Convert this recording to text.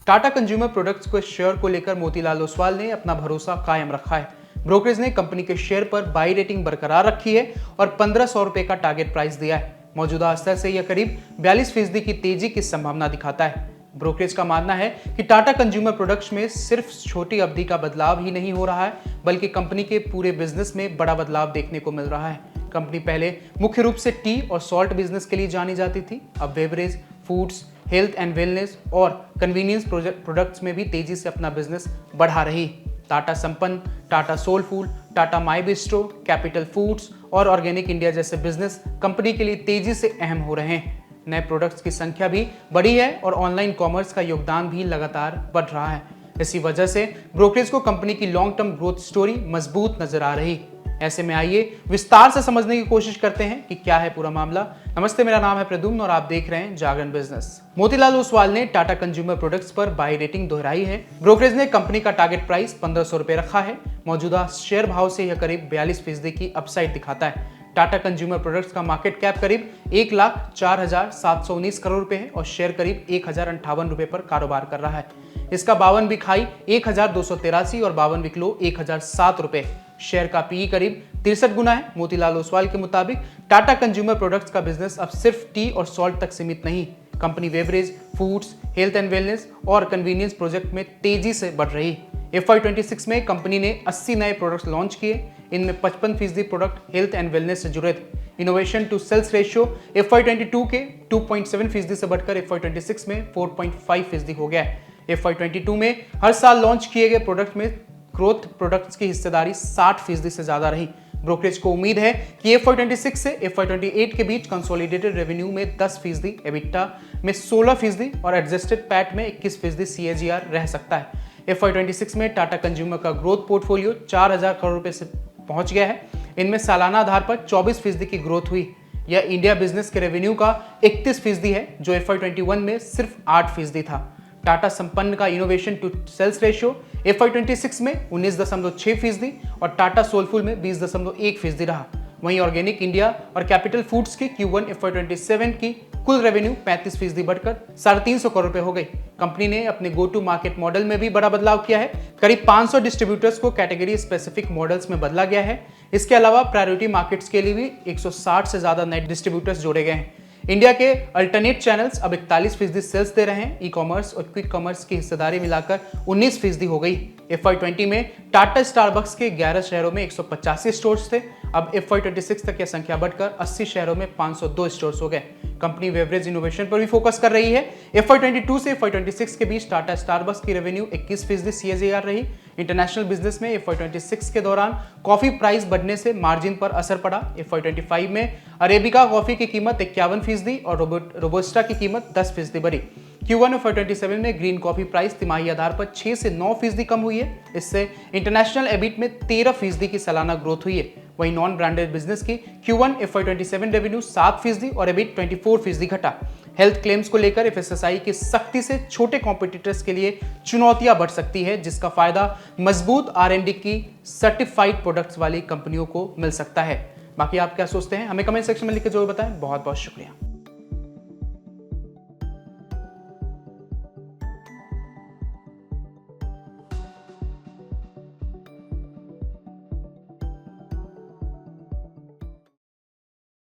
Tata consumer products के share को लेकर मोतीलाल ओसवाल ने अपना भरोसा कायम रखा है। ब्रोकरेज ने कंपनी के शेयर पर बाई रेटिंग बरकरार रखी है और 1500 रुपए का टारगेट प्राइस दिया है। मौजूदा स्तर से यह करीब 42% की तेजी की संभावना दिखाता है। ब्रोकरेज का मानना है कि टाटा कंज्यूमर प्रोडक्ट्स में सिर्फ छोटी अवधि का बदलाव ही नहीं हो रहा है, बल्कि कंपनी के पूरे बिजनेस में बड़ा बदलाव देखने को मिल रहा है। कंपनी पहले मुख्य रूप से टी और सॉल्ट बिजनेस के लिए जानी जाती थी। अब beverage, foods, health and wellness और कन्वीनियंस प्रोडक्ट्स में भी तेजी से अपना बिजनेस बढ़ा रही। टाटा संपन्न, टाटा सोलफुल, टाटा माई बिस्ट्रो, कैपिटल फूड्स और ऑर्गेनिक इंडिया जैसे बिजनेस कंपनी के लिए तेजी से अहम हो रहे हैं। नए प्रोडक्ट्स की संख्या भी बढ़ी है और ऑनलाइन कॉमर्स का योगदान भी लगातार बढ़ रहा है। इसी वजह से ब्रोकरेज को कंपनी की लॉन्ग टर्म ग्रोथ स्टोरी मजबूत नजर आ रही। ऐसे में आइए विस्तार से समझने की कोशिश करते हैं कि क्या है पूरा मामला। नमस्ते, मेरा नाम है प्रद्युम्न और आप देख रहे हैं जागरण बिजनेस। मोतीलाल ओसवाल ने टाटा कंज्यूमर प्रोडक्ट्स पर बाई रेटिंग दोहराई है। ब्रोकरेज ने कंपनी का टारगेट प्राइस 1500 रुपए रखा है। मौजूदा शेयर भाव से यह करीब 42% की अपसाइड दिखाता है। टाटा कंज्यूमर प्रोडक्ट्स का मार्केट कैप करीब 1,04,719 करोड़ रुपए है और शेयर करीब 1,058 रुपए पर कारोबार कर रहा है। इसका 52 वीक हाई 1,283 और 52 वीक लो 1,007 रुपए। शेयर का पीई करीब 63 गुना है। मोतीलाल ओसवाल के मुताबिक टाटा कंज्यूमर प्रोडक्ट्स का बिजनेस अब सिर्फ टी और सॉल्ट तक सीमित नहीं, company beverage, foods, health and wellness और कन्वीनियंस प्रोजेक्ट में तेजी से बढ़ रही। FY26 में कंपनी ने 80 नए प्रोडक्ट्स लॉन्च किए। इनमें 55% प्रोडक्ट हेल्थ एंड वेलनेस से जुड़े थे। Innovation to sales ratio FY22 के 2.7% से बढ़कर FY26 में 4.5% हो गया है। FY22 में हर साल लॉन्च किए गए प्रोडक्ट में ग्रोथ प्रोडक्ट्स की हिस्सेदारी 60% से ज्यादा रही। ब्रोकरेज को उम्मीद है कि FY26 से FY28 के बीच कंसोलिडेटेड रेवेन्यू में 10%, एबिटा में 16% और एडजस्टेड पैट में 21% CAGR रह सकता है। FY26 में टाटा कंज्यूमर का ग्रोथ पोर्टफोलियो 4,000 करोड़ रुपए से पहुंच गया है। इनमें सालाना आधार पर 24% की ग्रोथ हुई। यह इंडिया बिजनेस के रेवेन्यू का 31% है, जो FY21 में सिर्फ 8% था। टाटा संपन्न का innovation to sales ratio FY26 में 19.6% और टाटा सोलफुल में 20.1% रहा। वहीं ऑर्गेनिक इंडिया और कैपिटल फूड्स की Q1 FY27 की कुल रेवेन्यू 35% बढ़कर 350 करोड़ रुपए हो गई। कंपनी ने अपने गो टू मार्केट मॉडल में भी बड़ा बदलाव किया है। करीब 500 डिस्ट्रीब्यूटर्स को कैटेगरी स्पेसिफिक मॉडल्स में बदला गया है। इसके अलावा प्रायोरिटी मार्केट्स के लिए भी 160 से ज्यादा नए डिस्ट्रीब्यूटर्स जोड़े गए हैं। इंडिया के अल्टरनेट चैनल्स अब 41% सेल्स दे रहे हैं। ई कॉमर्स और क्विक कॉमर्स की हिस्सेदारी मिलाकर 19% हो गई। FY20 में टाटा स्टारबक्स के 11 शहरों में 185 स्टोर्स थे। अब FY26 तक यह संख्या बढ़कर 80 शहरों में 502 स्टोर्स हो गए। कंपनी बेवरेज इनोवेशन पर भी फोकस कर रही है। FY22 से FY26 के बीच टाटा स्टारबक्स की रेवेन्यू 21% CAGR रही। इंटरनेशनल बिजनेस में FY26 के दौरान कॉफी प्राइस बढ़ने से मार्जिन पर असर पड़ा। FY25 में अरेबिका कॉफी की कीमत 51% और रोबस्टा की कीमत 10% बढ़ी। Q1 FY27 में ग्रीन कॉफी प्राइस तिमाही आधार पर 6 से 9% कम हुई है। इससे इंटरनेशनल एबिट में 13% की सालाना ग्रोथ हुई है। वहीं नॉन ब्रांडेड बिजनेस की Q1 FY27 रेवेन्यू 7% और एबिट 24% घटा। हेल्थ क्लेम्स को लेकर FSSAI की सख्ती से छोटे कॉम्पिटिटर्स के लिए चुनौतियां बढ़ सकती है, जिसका फायदा मजबूत R&D की सर्टिफाइड प्रोडक्ट्स वाली कंपनियों को मिल सकता है। बाकी आप क्या सोचते हैं, हमें कमेंट सेक्शन में लिख के जरूर बताएं। बहुत बहुत शुक्रिया।